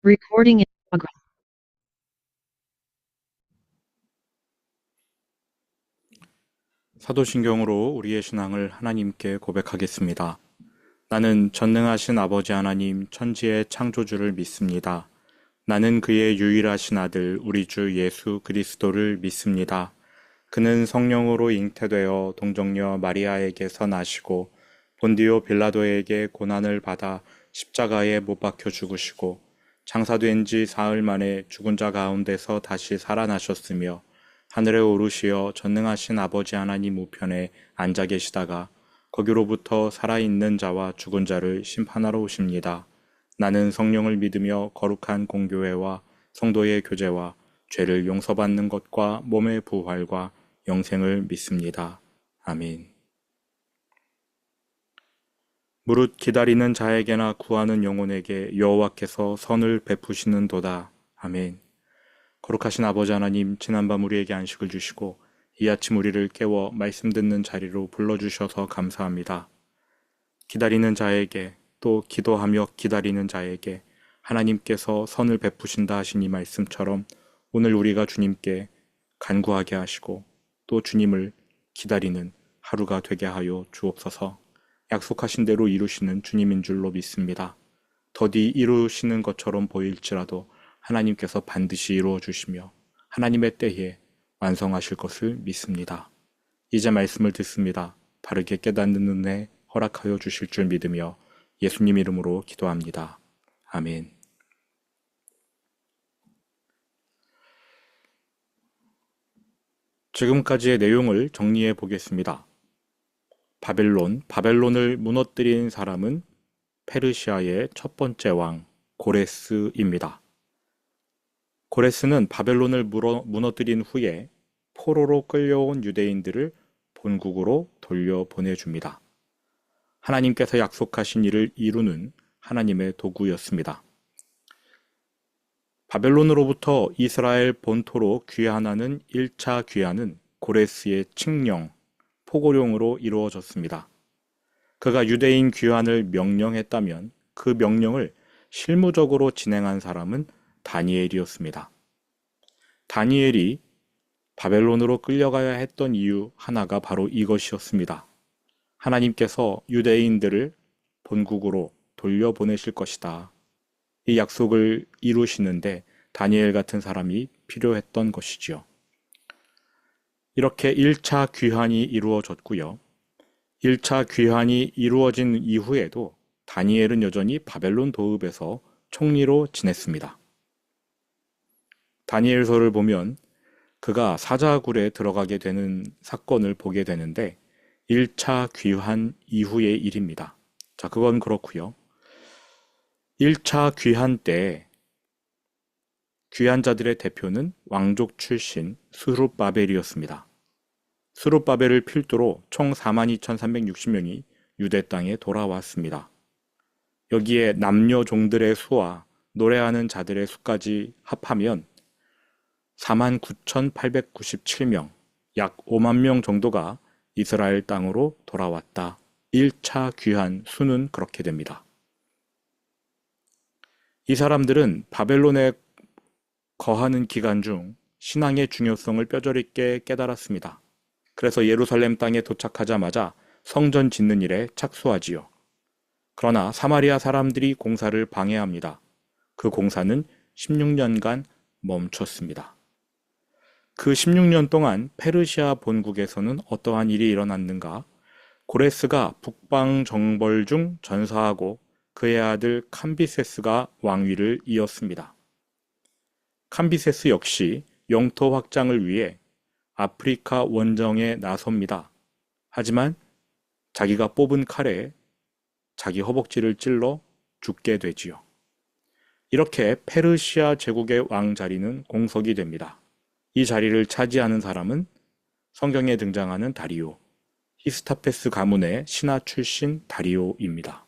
Recording in progress. 사도신경으로 우리의 신앙을 하나님께 고백하겠습니다. 나는 전능하신 아버지 하나님 천지의 창조주를 믿습니다. 나는 그의 유일하신 아들 우리 주 예수 그리스도를 믿습니다. 그는 성령으로 잉태되어 동정녀 마리아에게서 나시고 본디오 빌라도에게 고난을 받아 십자가에 못 박혀 죽으시고 장사된 지 사흘 만에 죽은 자 가운데서 다시 살아나셨으며 하늘에 오르시어 전능하신 아버지 하나님 우편에 앉아 계시다가 거기로부터 살아있는 자와 죽은 자를 심판하러 오십니다. 나는 성령을 믿으며 거룩한 공교회와 성도의 교제와 죄를 용서받는 것과 몸의 부활과 영생을 믿습니다. 아멘. 무릇 기다리는 자에게나 구하는 영혼에게 여호와께서 선을 베푸시는도다. 아멘. 거룩하신 아버지 하나님, 지난밤 우리에게 안식을 주시고 이 아침 우리를 깨워 말씀 듣는 자리로 불러주셔서 감사합니다. 기다리는 자에게, 또 기도하며 기다리는 자에게 하나님께서 선을 베푸신다 하신 이 말씀처럼 오늘 우리가 주님께 간구하게 하시고 또 주님을 기다리는 하루가 되게 하여 주옵소서. 약속하신 대로 이루시는 주님인 줄로 믿습니다. 더디 이루시는 것처럼 보일지라도 하나님께서 반드시 이루어 주시며 하나님의 때에 완성하실 것을 믿습니다. 이제 말씀을 듣습니다. 바르게 깨닫는 은혜 허락하여 주실 줄 믿으며 예수님 이름으로 기도합니다. 아멘. 지금까지의 내용을 정리해 보겠습니다. 바벨론을 무너뜨린 사람은 페르시아의 첫 번째 왕 고레스입니다. 고레스는 바벨론을 무너뜨린 후에 포로로 끌려온 유대인들을 본국으로 돌려보내줍니다. 하나님께서 약속하신 일을 이루는 하나님의 도구였습니다. 바벨론으로부터 이스라엘 본토로 귀환하는 1차 귀환은 고레스의 칙령, 포고령으로 이루어졌습니다. 그가 유대인 귀환을 명령했다면 그 명령을 실무적으로 진행한 사람은 다니엘이었습니다. 다니엘이 바벨론으로 끌려가야 했던 이유 하나가 바로 이것이었습니다. 하나님께서 유대인들을 본국으로 돌려보내실 것이다. 이 약속을 이루시는데 다니엘 같은 사람이 필요했던 것이지요. 이렇게 1차 귀환이 이루어졌고요. 1차 귀환이 이루어진 이후에도 다니엘은 여전히 바벨론 도읍에서 총리로 지냈습니다. 다니엘서를 보면 그가 사자굴에 들어가게 되는 사건을 보게 되는데 1차 귀환 이후의 일입니다. 자, 그건 그렇고요. 1차 귀환 때 귀환자들의 대표는 왕족 출신 스룹바벨이었습니다. 스룹바벨을 필두로 총 42,360명이 유대 땅에 돌아왔습니다. 여기에 남녀 종들의 수와 노래하는 자들의 수까지 합하면 49,897명, 약 5만 명 정도가 이스라엘 땅으로 돌아왔다. 1차 귀환 수는 그렇게 됩니다. 이 사람들은 바벨론에 거하는 기간 중 신앙의 중요성을 뼈저리게 깨달았습니다. 그래서 예루살렘 땅에 도착하자마자 성전 짓는 일에 착수하지요. 그러나 사마리아 사람들이 공사를 방해합니다. 그 공사는 16년간 멈췄습니다. 그 16년 동안 페르시아 본국에서는 어떠한 일이 일어났는가? 고레스가 북방 정벌 중 전사하고 그의 아들 캄비세스가 왕위를 이었습니다. 캄비세스 역시 영토 확장을 위해 아프리카 원정에 나섭니다. 하지만 자기가 뽑은 칼에 자기 허벅지를 찔러 죽게 되지요. 이렇게 페르시아 제국의 왕 자리는 공석이 됩니다. 이 자리를 차지하는 사람은 성경에 등장하는 다리오, 히스타페스 가문의 신하 출신 다리오입니다.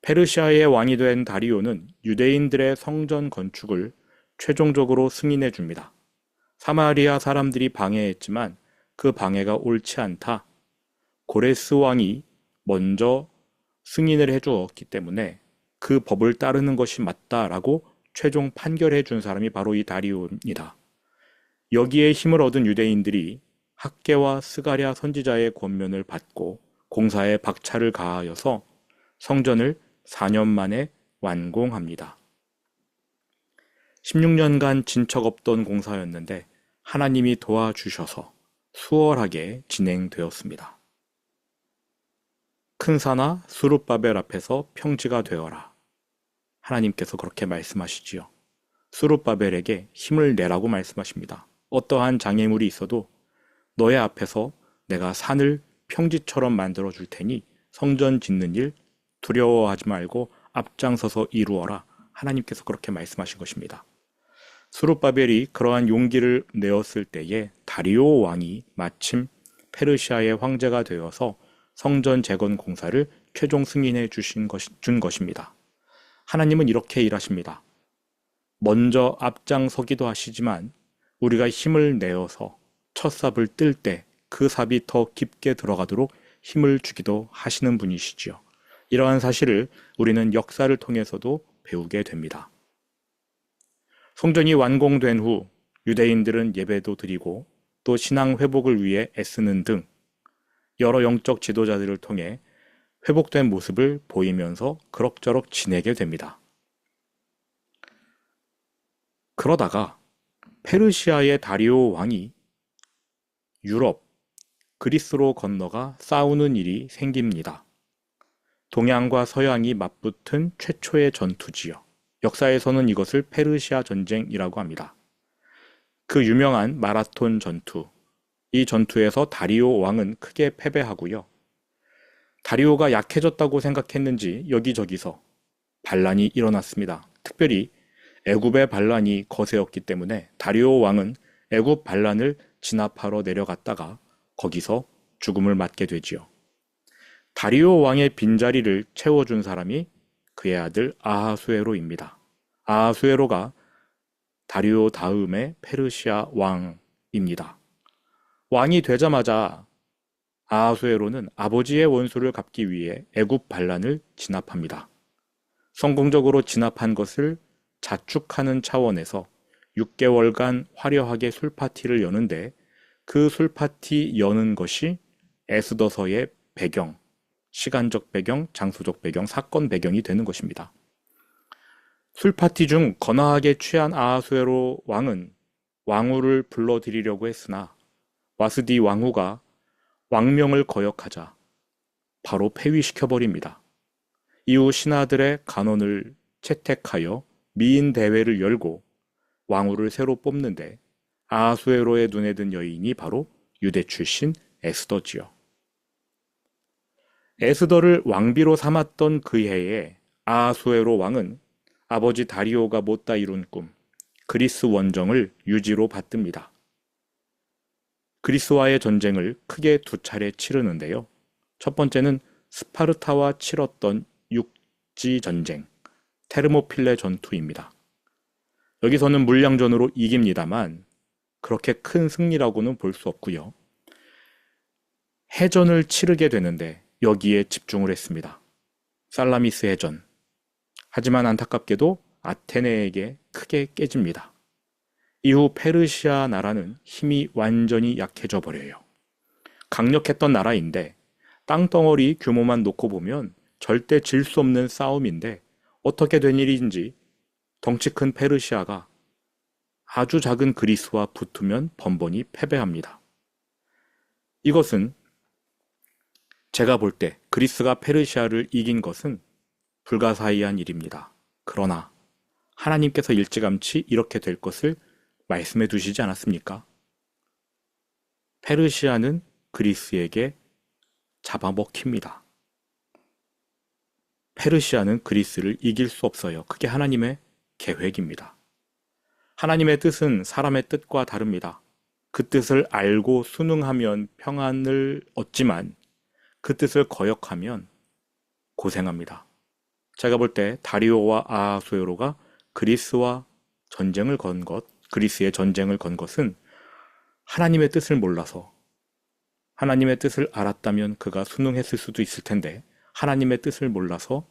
페르시아의 왕이 된 다리오는 유대인들의 성전 건축을 최종적으로 승인해 줍니다. 사마리아 사람들이 방해했지만 그 방해가 옳지 않다. 고레스 왕이 먼저 승인을 해주었기 때문에 그 법을 따르는 것이 맞다라고 최종 판결해 준 사람이 바로 이 다리오입니다. 여기에 힘을 얻은 유대인들이 학개와 스가랴 선지자의 권면을 받고 공사에 박차를 가하여서 성전을 4년 만에 완공합니다. 16년간 진척 없던 공사였는데 하나님이 도와주셔서 수월하게 진행되었습니다. 큰 산아 수룹바벨 앞에서 평지가 되어라. 하나님께서 그렇게 말씀하시지요. 수룹바벨에게 힘을 내라고 말씀하십니다. 어떠한 장애물이 있어도 너의 앞에서 내가 산을 평지처럼 만들어 줄 테니 성전 짓는 일 두려워하지 말고 앞장서서 이루어라. 하나님께서 그렇게 말씀하신 것입니다. 수룹바벨이 그러한 용기를 내었을 때에 다리오 왕이 마침 페르시아의 황제가 되어서 성전 재건 공사를 최종 승인해 준 것입니다. 하나님은 이렇게 일하십니다. 먼저 앞장서기도 하시지만 우리가 힘을 내어서 첫 삽을 뜰 때 그 삽이 더 깊게 들어가도록 힘을 주기도 하시는 분이시지요. 이러한 사실을 우리는 역사를 통해서도 배우게 됩니다. 성전이 완공된 후 유대인들은 예배도 드리고 또 신앙 회복을 위해 애쓰는 등 여러 영적 지도자들을 통해 회복된 모습을 보이면서 그럭저럭 지내게 됩니다. 그러다가 페르시아의 다리오 왕이 유럽, 그리스로 건너가 싸우는 일이 생깁니다. 동양과 서양이 맞붙은 최초의 전투지요. 역사에서는 이것을 페르시아 전쟁이라고 합니다. 그 유명한 마라톤 전투, 이 전투에서 다리오 왕은 크게 패배하고요. 다리오가 약해졌다고 생각했는지 여기저기서 반란이 일어났습니다. 특별히 애굽의 반란이 거세었기 때문에 다리오 왕은 애굽 반란을 진압하러 내려갔다가 거기서 죽음을 맞게 되지요. 다리오 왕의 빈자리를 채워준 사람이 그의 아들 아하수에로입니다. 아하수에로가 다리오 다음의 페르시아 왕입니다. 왕이 되자마자 아하수에로는 아버지의 원수를 갚기 위해 애굽 반란을 진압합니다. 성공적으로 진압한 것을 자축하는 차원에서 6개월간 화려하게 술파티를 여는데 그 술파티 여는 것이 에스더서의 배경, 시간적 배경, 장소적 배경, 사건 배경이 되는 것입니다. 술파티 중 거나하게 취한 아하수에로 왕은 왕후를 불러들이려고 했으나 와스디 왕후가 왕명을 거역하자 바로 폐위시켜버립니다. 이후 신하들의 간원을 채택하여 미인 대회를 열고 왕후를 새로 뽑는데 아하수에로의 눈에 든 여인이 바로 유대 출신 에스더지요. 에스더를 왕비로 삼았던 그 해에 아하수에로 왕은 아버지 다리오가 못다 이룬 꿈, 그리스 원정을 유지로 받듭니다. 그리스와의 전쟁을 크게 두 차례 치르는데요. 첫 번째는 스파르타와 치렀던 육지 전쟁, 테르모필레 전투입니다. 여기서는 물량전으로 이깁니다만 그렇게 큰 승리라고는 볼 수 없고요. 해전을 치르게 되는데 여기에 집중을 했습니다. 살라미스 해전. 하지만 안타깝게도 아테네에게 크게 깨집니다. 이후 페르시아 나라는 힘이 완전히 약해져 버려요. 강력했던 나라인데 땅덩어리 규모만 놓고 보면 절대 질 수 없는 싸움인데 어떻게 된 일인지 덩치 큰 페르시아가 아주 작은 그리스와 붙으면 번번이 패배합니다. 이것은 제가 볼 때 그리스가 페르시아를 이긴 것은 불가사의한 일입니다. 그러나 하나님께서 일찌감치 이렇게 될 것을 말씀해 두시지 않았습니까? 페르시아는 그리스에게 잡아먹힙니다. 페르시아는 그리스를 이길 수 없어요. 그게 하나님의 계획입니다. 하나님의 뜻은 사람의 뜻과 다릅니다. 그 뜻을 알고 순응하면 평안을 얻지만 그 뜻을 거역하면 고생합니다. 제가 볼 때 다리오와 아하수에로가 그리스와 전쟁을 건 것, 그리스의 전쟁을 건 것은 하나님의 뜻을 몰라서 하나님의 뜻을 알았다면 그가 순응했을 수도 있을 텐데 하나님의 뜻을 몰라서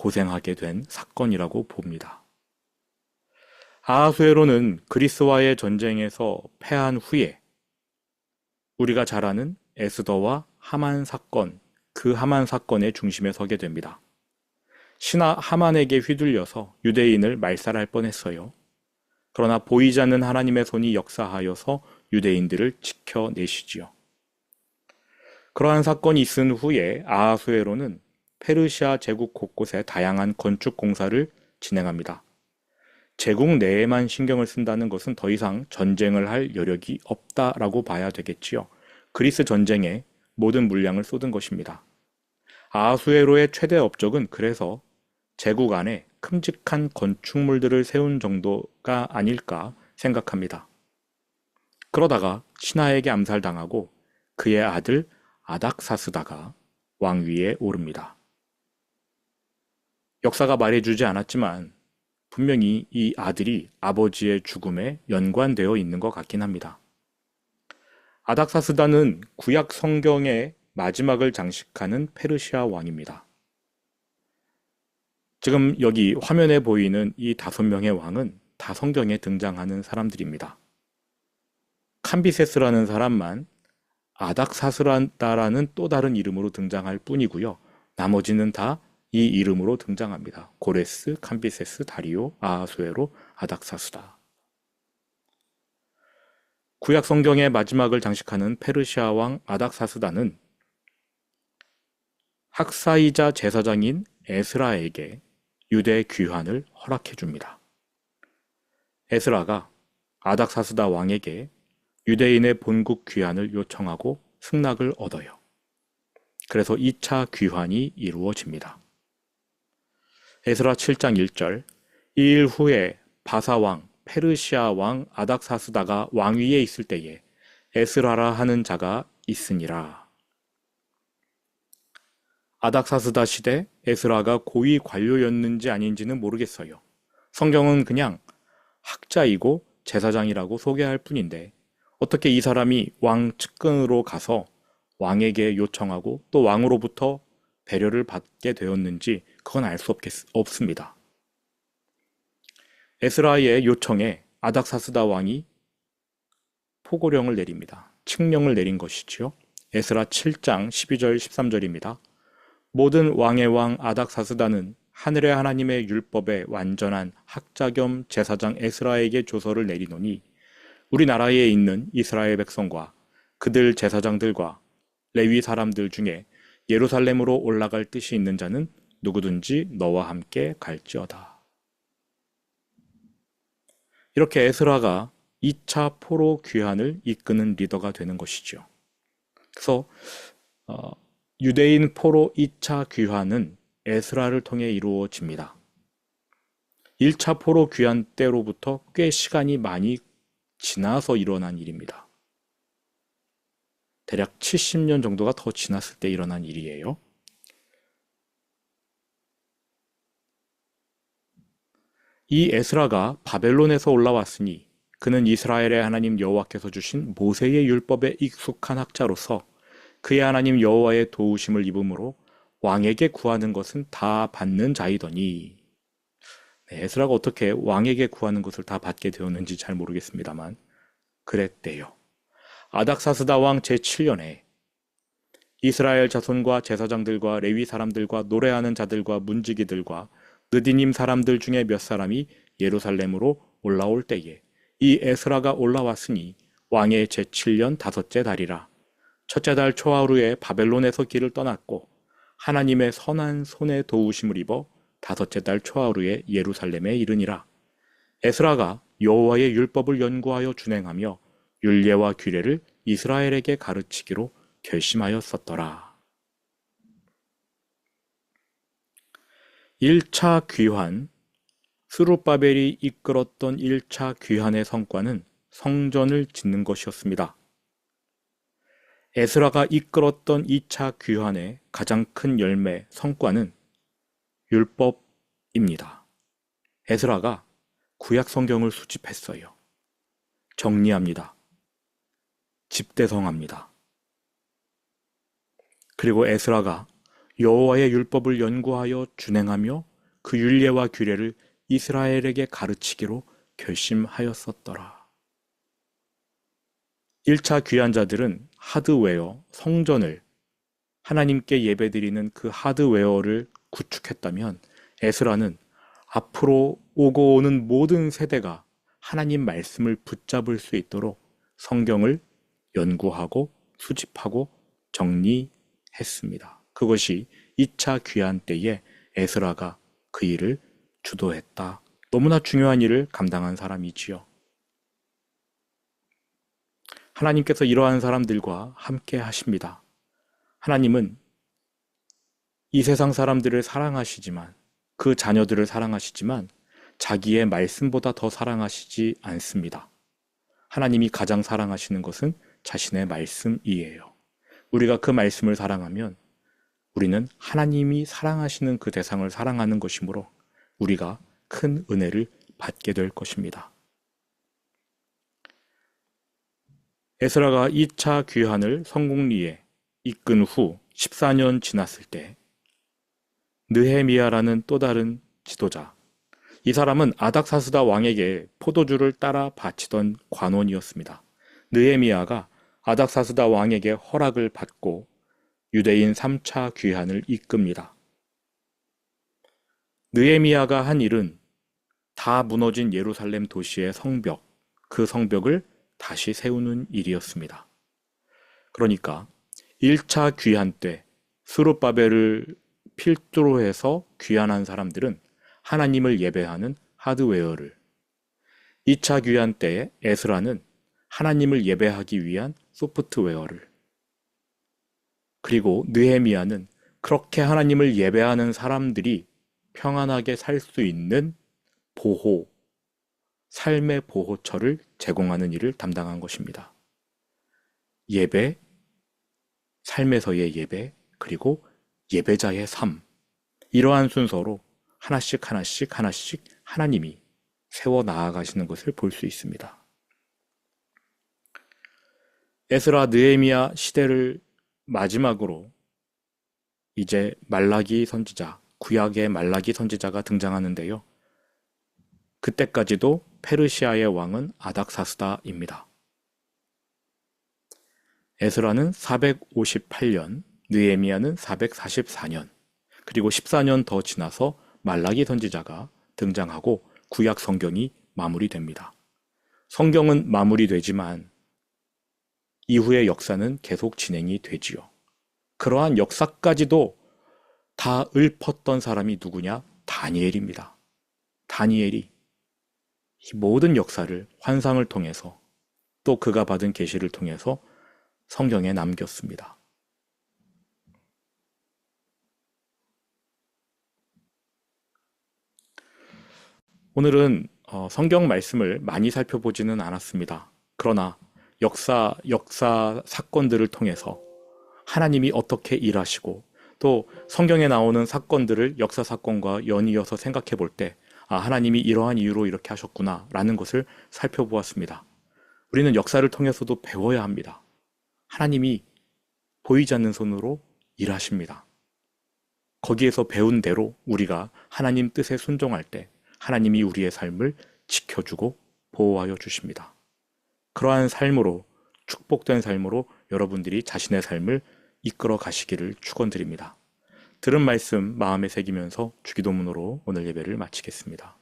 고생하게 된 사건이라고 봅니다. 아하수에로는 그리스와의 전쟁에서 패한 후에 우리가 잘 아는 에스더와 하만 사건, 그 하만 사건의 중심에 서게 됩니다. 신하 하만에게 휘둘려서 유대인을 말살할 뻔했어요. 그러나 보이지 않는 하나님의 손이 역사하여서 유대인들을 지켜내시지요. 그러한 사건이 있은 후에 아하수에로는 페르시아 제국 곳곳에 다양한 건축 공사를 진행합니다. 제국 내에만 신경을 쓴다는 것은 더 이상 전쟁을 할 여력이 없다라고 봐야 되겠지요. 그리스 전쟁에 모든 물량을 쏟은 것입니다. 아하수에로의 최대 업적은 그래서 제국 안에 큼직한 건축물들을 세운 정도가 아닐까 생각합니다. 그러다가 신하에게 암살당하고 그의 아들 아닥사스다가 왕위에 오릅니다. 역사가 말해주지 않았지만 분명히 이 아들이 아버지의 죽음에 연관되어 있는 것 같긴 합니다. 아닥사스다는 구약 성경의 마지막을 장식하는 페르시아 왕입니다. 지금 여기 화면에 보이는 이 5명의 왕은 다 성경에 등장하는 사람들입니다. 캄비세스라는 사람만 아닥사스다라는 또 다른 이름으로 등장할 뿐이고요. 나머지는 다 이 이름으로 등장합니다. 고레스, 캄비세스, 다리오, 아하수에로, 아닥사스다. 구약 성경의 마지막을 장식하는 페르시아 왕 아닥사스다는 학사이자 제사장인 에스라에게 유대 귀환을 허락해 줍니다. 에스라가 아닥사스다 왕에게 유대인의 본국 귀환을 요청하고 승낙을 얻어요. 그래서 2차 귀환이 이루어집니다. 에스라 7장 1절, 이 일 후에 바사왕, 페르시아 왕 아닥사스다가 왕위에 있을 때에 에스라라 하는 자가 있으니라. 아닥사스다 시대 에스라가 고위 관료였는지 아닌지는 모르겠어요. 성경은 그냥 학자이고 제사장이라고 소개할 뿐인데 어떻게 이 사람이 왕 측근으로 가서 왕에게 요청하고 또 왕으로부터 배려를 받게 되었는지 그건 알 수 없습니다. 에스라의 요청에 아닥사스다 왕이 포고령을 내립니다. 칙령을 내린 것이지요. 에스라 7장 12절 13절입니다. 모든 왕의 왕 아닥사스다는 하늘의 하나님의 율법에 완전한 학자 겸 제사장 에스라에게 조서를 내리노니 우리나라에 있는 이스라엘 백성과 그들 제사장들과 레위 사람들 중에 예루살렘으로 올라갈 뜻이 있는 자는 누구든지 너와 함께 갈지어다. 이렇게 에스라가 2차 포로 귀환을 이끄는 리더가 되는 것이죠. 그래서 유대인 포로 2차 귀환은 에스라를 통해 이루어집니다. 1차 포로 귀환 때로부터 꽤 시간이 많이 지나서 일어난 일입니다. 대략 70년 정도가 더 지났을 때 일어난 일이에요. 이 에스라가 바벨론에서 올라왔으니 그는 이스라엘의 하나님 여호와께서 주신 모세의 율법에 익숙한 학자로서 그의 하나님 여호와의 도우심을 입음으로 왕에게 구하는 것은 다 받는 자이더니, 에스라가 어떻게 왕에게 구하는 것을 다 받게 되었는지 잘 모르겠습니다만 그랬대요. 아닥사스다 왕 제7년에 이스라엘 자손과 제사장들과 레위 사람들과 노래하는 자들과 문지기들과 느디님 사람들 중에 몇 사람이 예루살렘으로 올라올 때에 이 에스라가 올라왔으니 왕의 제7년 5째 달이라. 첫째 달 초하루에 바벨론에서 길을 떠났고 하나님의 선한 손에 도우심을 입어 5째 달 초하루에 예루살렘에 이르니라. 에스라가 여호와의 율법을 연구하여 준행하며 율례와 규례를 이스라엘에게 가르치기로 결심하였었더라. 1차 귀환, 스룹바벨이 이끌었던 1차 귀환의 성과는 성전을 짓는 것이었습니다. 에스라가 이끌었던 2차 귀환의 가장 큰 열매, 성과는 율법입니다. 에스라가 구약 성경을 수집했어요. 정리합니다. 집대성합니다. 그리고 에스라가 여호와의 율법을 연구하여 준행하며 그 율례와 규례를 이스라엘에게 가르치기로 결심하였었더라. 1차 귀환자들은 하드웨어, 성전을 하나님께 예배드리는 그 하드웨어를 구축했다면 에스라는 앞으로 오고 오는 모든 세대가 하나님 말씀을 붙잡을 수 있도록 성경을 연구하고 수집하고 정리했습니다. 그것이 2차 귀환 때에 에스라가 그 일을 주도했다. 너무나 중요한 일을 감당한 사람이지요. 하나님께서 이러한 사람들과 함께 하십니다. 하나님은 이 세상 사람들을 사랑하시지만, 그 자녀들을 사랑하시지만 자기의 말씀보다 더 사랑하시지 않습니다. 하나님이 가장 사랑하시는 것은 자신의 말씀이에요. 우리가 그 말씀을 사랑하면 우리는 하나님이 사랑하시는 그 대상을 사랑하는 것이므로 우리가 큰 은혜를 받게 될 것입니다. 에스라가 2차 귀환을 성공리에 이끈 후 14년 지났을 때 느헤미야라는 또 다른 지도자, 이 사람은 아닥사스다 왕에게 포도주를 따라 바치던 관원이었습니다. 느헤미야가 아닥사스다 왕에게 허락을 받고 유대인 3차 귀환을 이끕니다. 느헤미야가 한 일은 다 무너진 예루살렘 도시의 성벽, 그 성벽을 다시 세우는 일이었습니다. 그러니까 1차 귀환 때 스룹바벨을 필두로 해서 귀환한 사람들은 하나님을 예배하는 하드웨어를, 2차 귀환 때에 에스라는 하나님을 예배하기 위한 소프트웨어를, 그리고 느헤미야는 그렇게 하나님을 예배하는 사람들이 평안하게 살 수 있는 보호, 삶의 보호처를 제공하는 일을 담당한 것입니다. 예배, 삶에서의 예배, 그리고 예배자의 삶, 이러한 순서로 하나씩 하나씩 하나씩 하나님이 세워 나아가시는 것을 볼 수 있습니다. 에스라 느헤미야 시대를 마지막으로 이제 말라기 선지자, 구약의 말라기 선지자가 등장하는데요. 그때까지도 페르시아의 왕은 아닥사스다입니다. 에스라는 458년, 느헤미야는 444년, 그리고 14년 더 지나서 말라기 선지자가 등장하고 구약 성경이 마무리됩니다. 성경은 마무리되지만 이후의 역사는 계속 진행이 되지요. 그러한 역사까지도 다 읊었던 사람이 누구냐? 다니엘입니다. 다니엘이 이 모든 역사를 환상을 통해서 또 그가 받은 계시를 통해서 성경에 남겼습니다. 오늘은 성경 말씀을 많이 살펴보지는 않았습니다. 그러나 역사 사건들을 통해서 하나님이 어떻게 일하시고 또 성경에 나오는 사건들을 역사 사건과 연이어서 생각해 볼 때 하나님이 이러한 이유로 이렇게 하셨구나 라는 것을 살펴보았습니다. 우리는 역사를 통해서도 배워야 합니다. 하나님이 보이지 않는 손으로 일하십니다. 거기에서 배운 대로 우리가 하나님 뜻에 순종할 때 하나님이 우리의 삶을 지켜주고 보호하여 주십니다. 그러한 삶으로, 축복된 삶으로 여러분들이 자신의 삶을 이끌어 가시기를 축원드립니다. 들은 말씀 마음에 새기면서 주기도문으로 오늘 예배를 마치겠습니다.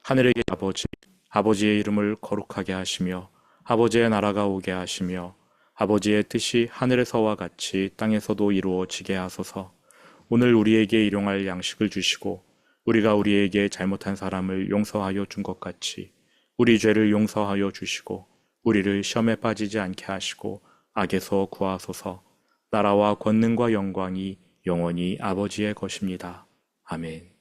하늘의 아버지, 아버지의 이름을 거룩하게 하시며 아버지의 나라가 오게 하시며 아버지의 뜻이 하늘에서와 같이 땅에서도 이루어지게 하소서. 오늘 우리에게 일용할 양식을 주시고 우리가 우리에게 잘못한 사람을 용서하여 준 것 같이 우리 죄를 용서하여 주시고 우리를 시험에 빠지지 않게 하시고 악에서 구하소서. 나라와 권능과 영광이 영원히 아버지의 것입니다. 아멘.